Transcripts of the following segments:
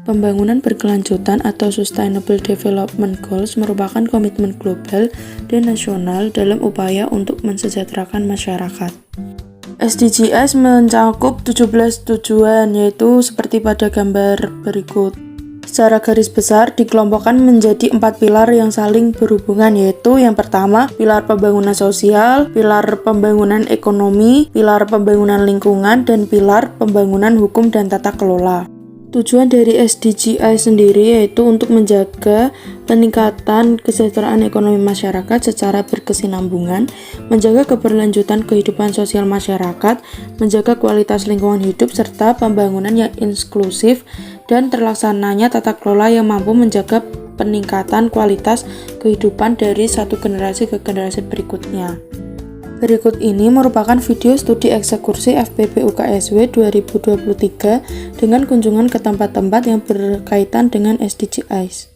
Pembangunan berkelanjutan atau Sustainable Development Goals merupakan komitmen global dan nasional dalam upaya untuk mensejahterakan masyarakat. SDGs mencakup 17 tujuan, yaitu seperti pada gambar berikut. Secara garis besar dikelompokkan menjadi 4 pilar yang saling berhubungan, yaitu yang pertama, pilar pembangunan sosial, pilar pembangunan ekonomi, pilar pembangunan lingkungan, dan pilar pembangunan hukum dan tata kelola. Tujuan dari SDGI sendiri yaitu untuk menjaga peningkatan kesejahteraan ekonomi masyarakat secara berkesinambungan, menjaga keberlanjutan kehidupan sosial masyarakat, menjaga kualitas lingkungan hidup, serta pembangunan yang inklusif dan terlaksananya tata kelola yang mampu menjaga peningkatan kualitas kehidupan dari satu generasi ke generasi berikutnya. Berikut ini merupakan video studi eksekusi FPP UKSW 2023 dengan kunjungan ke tempat-tempat yang berkaitan dengan SDGs.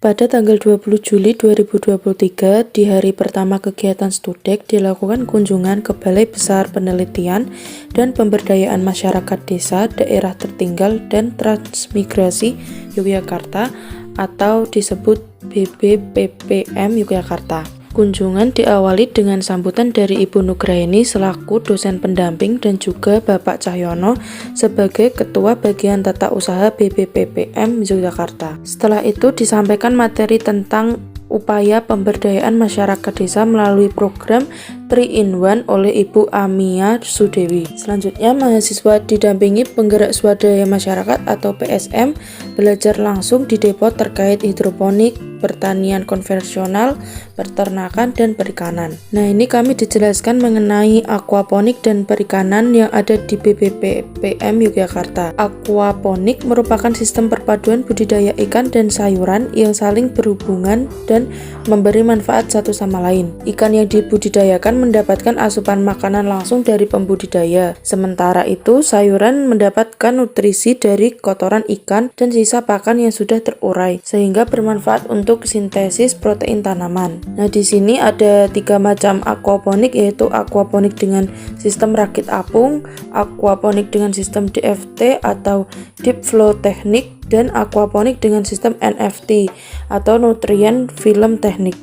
Pada tanggal 20 Juli 2023, di hari pertama kegiatan Studek, dilakukan kunjungan ke Balai Besar Penelitian dan Pemberdayaan Masyarakat Desa, Daerah Tertinggal, dan Transmigrasi Yogyakarta atau disebut BBPPM Yogyakarta. Kunjungan diawali dengan sambutan dari Ibu Nugraini selaku dosen pendamping dan juga Bapak Cahyono sebagai Ketua Bagian Tata Usaha BBPPM Yogyakarta. Setelah itu disampaikan materi tentang upaya pemberdayaan masyarakat desa melalui program 3-in-1 oleh Ibu Amia Sudewi. Selanjutnya, mahasiswa didampingi penggerak swadaya masyarakat atau PSM belajar langsung di depo terkait hidroponik, pertanian konvensional, peternakan, dan perikanan. Nah, ini kami dijelaskan mengenai aquaponik dan perikanan yang ada di BBPPM Yogyakarta. Aquaponik merupakan sistem perpaduan budidaya ikan dan sayuran yang saling berhubungan dan memberi manfaat satu sama lain. Ikan yang dibudidayakan mendapatkan asupan makanan langsung dari pembudidaya. Sementara itu, sayuran mendapatkan nutrisi dari kotoran ikan dan sisa pakan yang sudah terurai, sehingga bermanfaat untuk sintesis protein tanaman. Nah, di sini ada 3 macam aquaponik, yaitu aquaponik dengan sistem rakit apung, aquaponik dengan sistem DFT atau Deep Flow Technique, dan aquaponik dengan sistem NFT atau Nutrient Film Technique.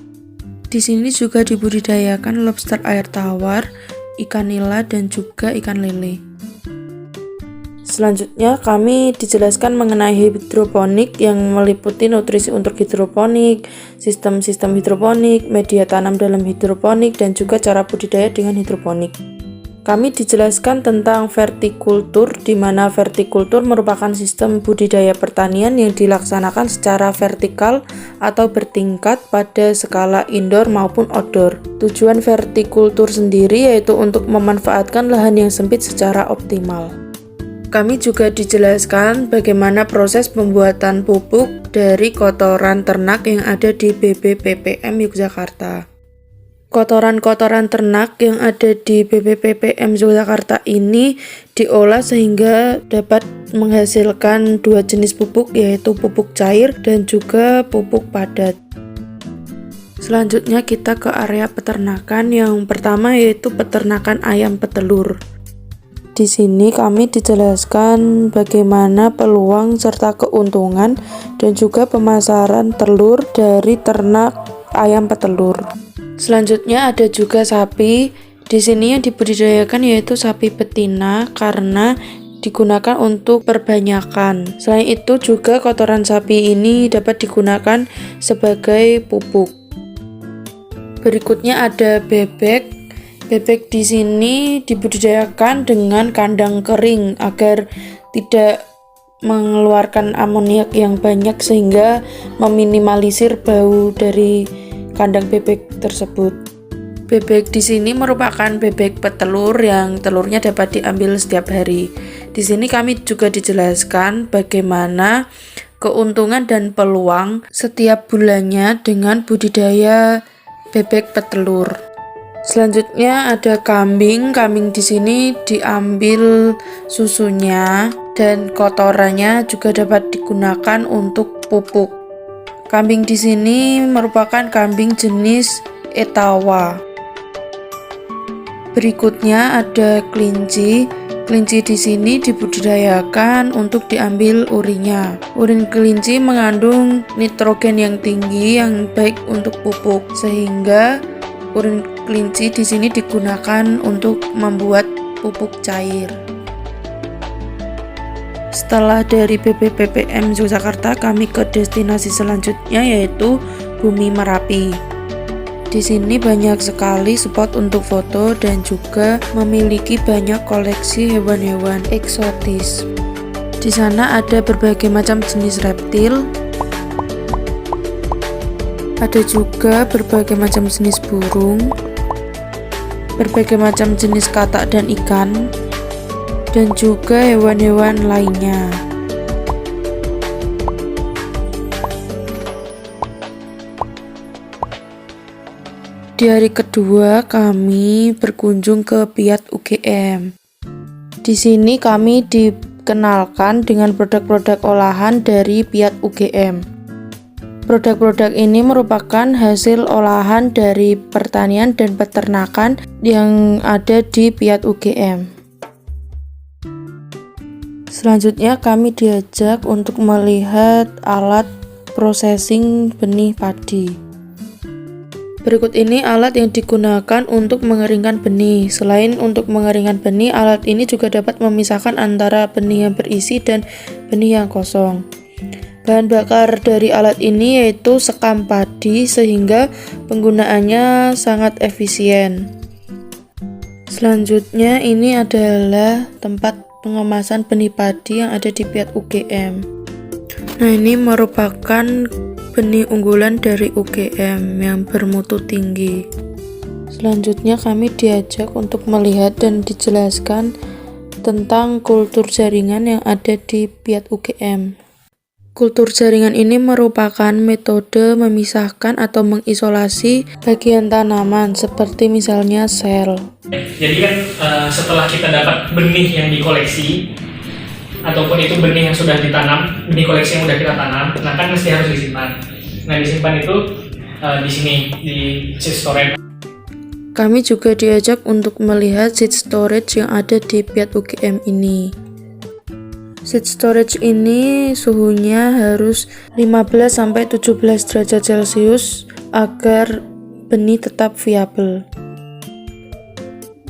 Di sini juga dibudidayakan lobster air tawar, ikan nila, dan juga ikan lele. Selanjutnya kami dijelaskan mengenai hidroponik yang meliputi nutrisi untuk hidroponik, sistem-sistem hidroponik, media tanam dalam hidroponik, dan juga cara budidaya dengan hidroponik. Kami dijelaskan tentang vertikultur, di mana vertikultur merupakan sistem budidaya pertanian yang dilaksanakan secara vertikal atau bertingkat pada skala indoor maupun outdoor. Tujuan vertikultur sendiri yaitu untuk memanfaatkan lahan yang sempit secara optimal. Kami juga dijelaskan bagaimana proses pembuatan pupuk dari kotoran ternak yang ada di BBPPM Yogyakarta. Kotoran-kotoran ternak yang ada di BBPPM Yogyakarta ini diolah sehingga dapat menghasilkan 2 jenis pupuk, yaitu pupuk cair dan juga pupuk padat. Selanjutnya kita ke area peternakan. Yang pertama yaitu peternakan ayam petelur. Di sini kami dijelaskan bagaimana peluang serta keuntungan dan juga pemasaran telur dari ternak ayam petelur. Selanjutnya ada juga sapi. Di sini yang dibudidayakan yaitu sapi betina karena digunakan untuk perbanyakan. Selain itu juga kotoran sapi ini dapat digunakan sebagai pupuk. Berikutnya ada bebek. Bebek di sini dibudidayakan dengan kandang kering agar tidak mengeluarkan amoniak yang banyak sehingga meminimalisir bau dari kandang bebek tersebut. Bebek di sini merupakan bebek petelur yang telurnya dapat diambil setiap hari. Di sini kami juga dijelaskan bagaimana keuntungan dan peluang setiap bulannya dengan budidaya bebek petelur. Selanjutnya ada kambing. Kambing di sini diambil susunya dan kotorannya juga dapat digunakan untuk pupuk. Kambing di sini merupakan kambing jenis Etawa. Berikutnya ada kelinci. Kelinci di sini dibudidayakan untuk diambil urinnya. Urin kelinci mengandung nitrogen yang tinggi yang baik untuk pupuk, sehingga urin kelinci di sini digunakan untuk membuat pupuk cair. Setelah dari BPPPM Yogyakarta, kami ke destinasi selanjutnya yaitu Bumi Merapi. Di sini banyak sekali spot untuk foto dan juga memiliki banyak koleksi hewan-hewan eksotis. Di sana ada berbagai macam jenis reptil, ada juga berbagai macam jenis burung, berbagai macam jenis katak dan ikan, dan juga hewan-hewan lainnya. Di hari kedua kami berkunjung ke Piat UGM. Di sini kami dikenalkan dengan produk-produk olahan dari Piat UGM. Produk-produk ini merupakan hasil olahan dari pertanian dan peternakan yang ada di Piat UGM. Selanjutnya kami diajak untuk melihat alat processing benih padi. Berikut ini alat yang digunakan untuk mengeringkan benih. Selain untuk mengeringkan benih, alat ini juga dapat memisahkan antara benih yang berisi dan benih yang kosong. Bahan bakar dari alat ini yaitu sekam padi, sehingga penggunaannya sangat efisien. Selanjutnya ini adalah tempat pengemasan benih padi yang ada di Piat UGM. Nah, ini merupakan benih unggulan dari UGM yang bermutu tinggi. Selanjutnya kami diajak untuk melihat dan dijelaskan tentang kultur jaringan yang ada di Piat UGM. Kultur jaringan ini merupakan metode memisahkan atau mengisolasi bagian tanaman seperti misalnya sel. Jadi kan setelah kita dapat benih yang dikoleksi ataupun itu benih yang sudah ditanam, benih koleksi yang sudah kita tanam, nah kan mesti harus disimpan. Nah, disimpan itu di sini, di seed storage. Kami juga diajak untuk melihat seed storage yang ada di Piat UGM ini. Seed storage ini suhunya harus 15-17 derajat Celcius agar benih tetap viabel.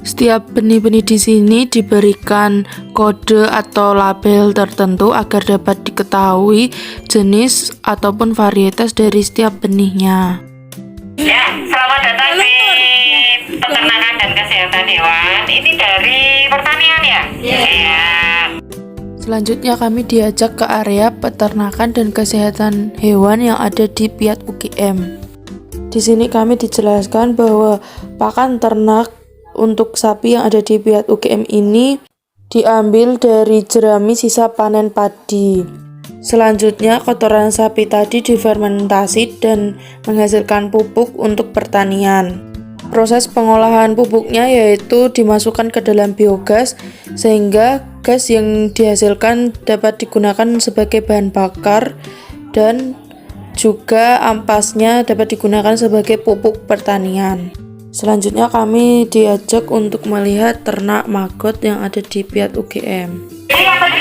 Setiap benih-benih di sini diberikan kode atau label tertentu agar dapat diketahui jenis ataupun varietas dari setiap benihnya. Ya, selamat datang di peternakan dan kesehatan hewan. Ini dari pertanian ya? Iya. Selanjutnya kami diajak ke area peternakan dan kesehatan hewan yang ada di Piat UGM. Di sini kami dijelaskan bahwa pakan ternak untuk sapi yang ada di Piat UGM ini diambil dari jerami sisa panen padi. Selanjutnya kotoran sapi tadi difermentasi dan menghasilkan pupuk untuk pertanian. Proses pengolahan pupuknya yaitu dimasukkan ke dalam biogas sehingga gas yang dihasilkan dapat digunakan sebagai bahan bakar dan juga ampasnya dapat digunakan sebagai pupuk pertanian. Selanjutnya kami diajak untuk melihat ternak maggot yang ada di Piat UGM. Jadi yang tadi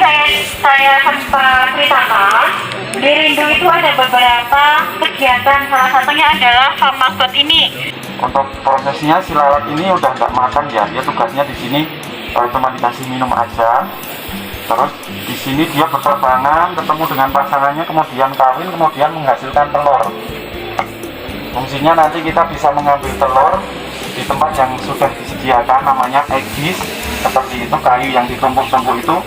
saya sempat ceritakan, di Rindu itu ada beberapa kegiatan, salah satunya adalah farm mascot ini. Untuk prosesnya si lalat ini udah nggak makan ya, dia tugasnya di sini cuma dikasih minum aja. Terus di sini dia berterbangan, ketemu dengan pasangannya, kemudian kawin, kemudian menghasilkan telur. Fungsinya nanti kita bisa mengambil telur di tempat yang sudah disediakan, namanya egg dish, seperti itu, kayu yang ditumpuk-tumpuk itu.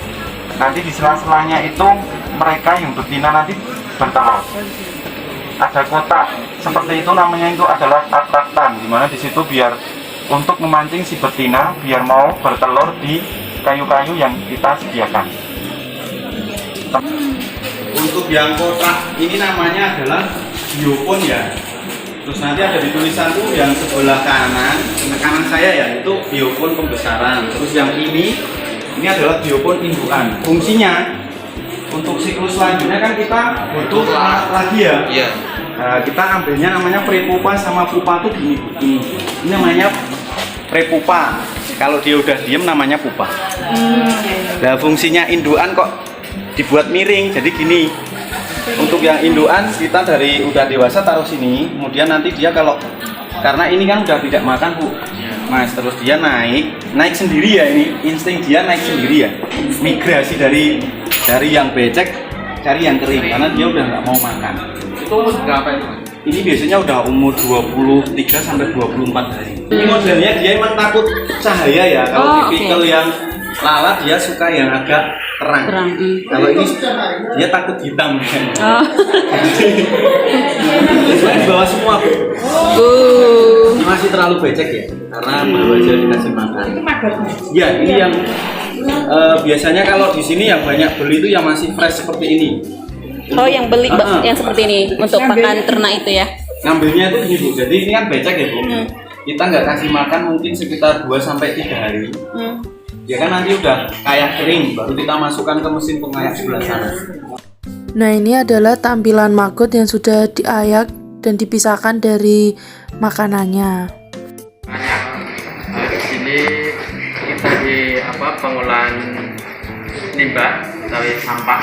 Nanti di sela-selanya itu mereka yang betina nanti bertelur. Ada kotak seperti itu, namanya itu adalah atraktan, dimana di situ biar untuk memancing si betina biar mau bertelur di kayu-kayu yang kita sediakan. Untuk yang kotak ini namanya adalah biopon ya. Terus nanti ada di tulisan tuh yang sebelah kanan saya ya, itu biopon pembesaran. Terus yang ini adalah biopon indukan. Fungsinya untuk siklus selanjutnya kan kita butuh lagi ya. Iya. Nah, kita ambilnya namanya prepupa sama pupa tuh gini. Ini namanya prepupa. Kalau dia udah diem namanya pupa. Nah, fungsinya indukan kok dibuat miring, jadi gini. Untuk yang indukan kita dari udah dewasa taruh sini, kemudian nanti dia karena ini kan udah tidak makan Bu, Mas, terus dia naik sendiri ya, ini insting dia naik sendiri ya, migrasi dari yang becek cari yang kering karena dia udah nggak mau makan. Itu umur berapa itu? Ini biasanya udah umur 23 sampai 24 hari. Ini modelnya dia emang takut cahaya ya, kalau tipikal yang lalat dia suka yang agak terang. Kalau ini dia takut hitam. Di bawah semua Bu. Ini masih terlalu becek ya, karena baru aja dikasih makan. Ya, ini yang biasanya kalau di sini yang banyak beli itu yang masih fresh seperti ini. Oh, yang beli yang seperti ini untuk pakan ternak itu ya? Ngambilnya itu gini Bu, jadi ini kan becek ya Bu. Kita nggak kasih makan mungkin sekitar 2-3 hari. Ya kan nanti udah kayak kering, baru kita masukkan ke mesin pengayak sebelah sana. Nah, ini adalah tampilan maggot yang sudah diayak dan dipisahkan dari makanannya. Di sini kita di pengolahan limbah atau sampah.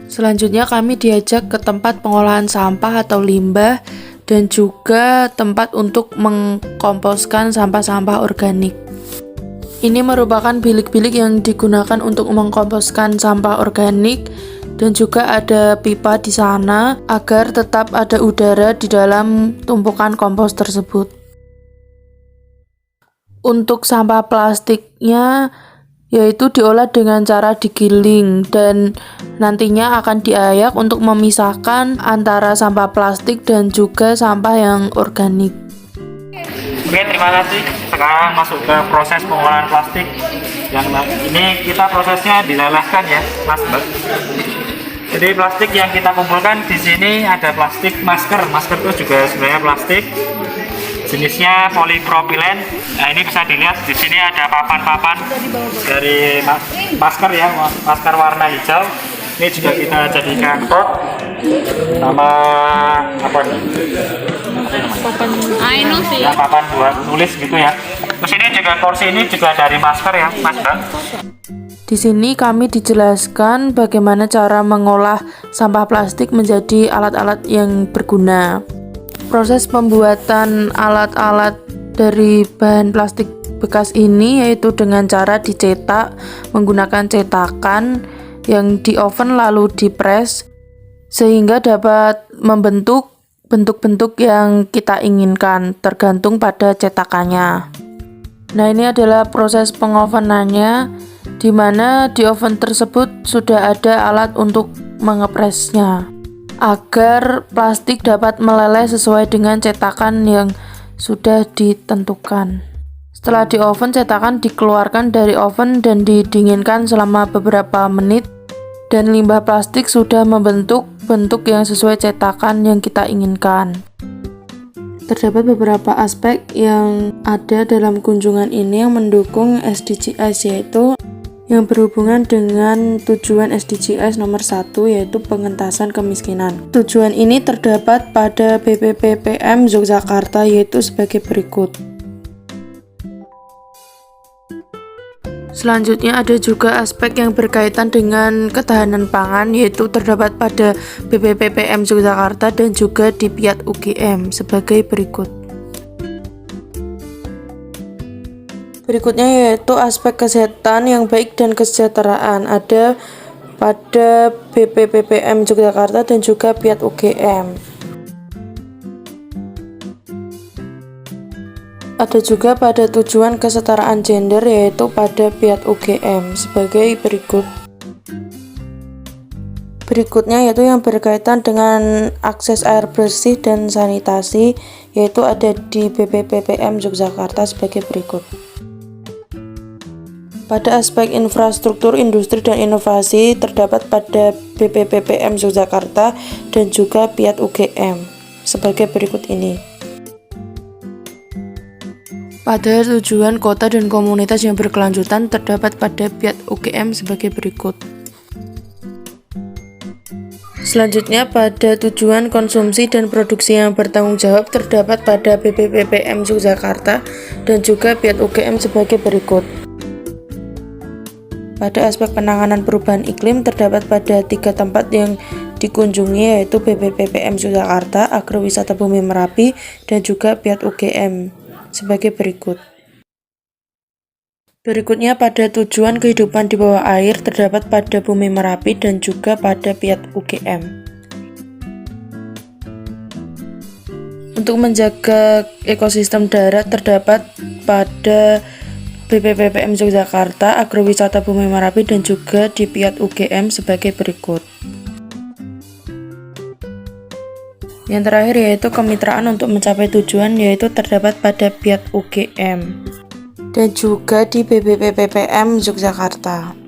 Selanjutnya kami diajak ke tempat pengolahan sampah atau limbah dan juga tempat untuk mengkomposkan sampah-sampah organik. Ini merupakan bilik-bilik yang digunakan untuk mengkomposkan sampah organik dan juga ada pipa di sana agar tetap ada udara di dalam tumpukan kompos tersebut. Untuk sampah plastiknya yaitu diolah dengan cara digiling dan nantinya akan diayak untuk memisahkan antara sampah plastik dan juga sampah yang organik. Oke, terima kasih. Sekarang masuk ke proses pengolahan plastik. Yang ini kita prosesnya dilelehkan ya, Mas Mbak. Jadi plastik yang kita kumpulkan di sini ada plastik masker. Masker itu juga sebenarnya plastik. Jenisnya polipropilen. Nah, ini bisa dilihat di sini ada papan-papan dari masker ya, masker warna hijau. Ini juga kita jadikan pot. Nama apa nih? Ya, papan buat nulis gitu ya. Terus ini juga kursi ini juga dari masker ya, Mas Bang. Di sini kami dijelaskan bagaimana cara mengolah sampah plastik menjadi alat-alat yang berguna. Proses pembuatan alat-alat dari bahan plastik bekas ini yaitu dengan cara dicetak menggunakan cetakan yang di oven lalu dipres sehingga dapat membentuk bentuk-bentuk yang kita inginkan tergantung pada cetakannya. Nah, ini adalah proses pengovenannya di mana di oven tersebut sudah ada alat untuk mengepresnya agar plastik dapat meleleh sesuai dengan cetakan yang sudah ditentukan. Setelah di oven, cetakan dikeluarkan dari oven dan didinginkan selama beberapa menit dan limbah plastik sudah membentuk bentuk yang sesuai cetakan yang kita inginkan. Terdapat beberapa aspek yang ada dalam kunjungan ini yang mendukung SDGs, yaitu yang berhubungan dengan tujuan SDGs nomor 1 yaitu pengentasan kemiskinan. Tujuan ini terdapat pada BPPPM Yogyakarta yaitu sebagai berikut. Selanjutnya ada juga aspek yang berkaitan dengan ketahanan pangan yaitu terdapat pada BPPPM Yogyakarta dan juga di PIAT UGM sebagai berikut. Berikutnya yaitu aspek kesehatan yang baik dan kesejahteraan ada pada BPPPM Yogyakarta dan juga PIAT UGM. Ada juga pada tujuan kesetaraan gender yaitu pada PIAT UGM sebagai berikut. Berikutnya yaitu yang berkaitan dengan akses air bersih dan sanitasi yaitu ada di BPPPM Yogyakarta sebagai berikut. Pada aspek infrastruktur, industri, dan inovasi terdapat pada BPPPM Yogyakarta dan juga PIAT UGM sebagai berikut ini. Pada tujuan kota dan komunitas yang berkelanjutan terdapat pada PIAT UGM sebagai berikut. Selanjutnya pada tujuan konsumsi dan produksi yang bertanggung jawab terdapat pada BPPPM Yogyakarta dan juga PIAT UGM sebagai berikut. Pada aspek penanganan perubahan iklim terdapat pada 3 tempat yang dikunjungi, yaitu BPPPM Yogyakarta, Agrowisata Bumi Merapi, dan juga PIAT UGM sebagai berikut. Berikutnya pada tujuan kehidupan di bawah air terdapat pada Bumi Merapi dan juga pada PIAT UGM. Untuk menjaga ekosistem darat terdapat pada BPPPM Yogyakarta, Agrowisata Bumi Merapi, dan juga di PIAT UGM sebagai berikut. Yang terakhir yaitu kemitraan untuk mencapai tujuan, yaitu terdapat pada PIAT UGM dan juga di BPPPM Yogyakarta.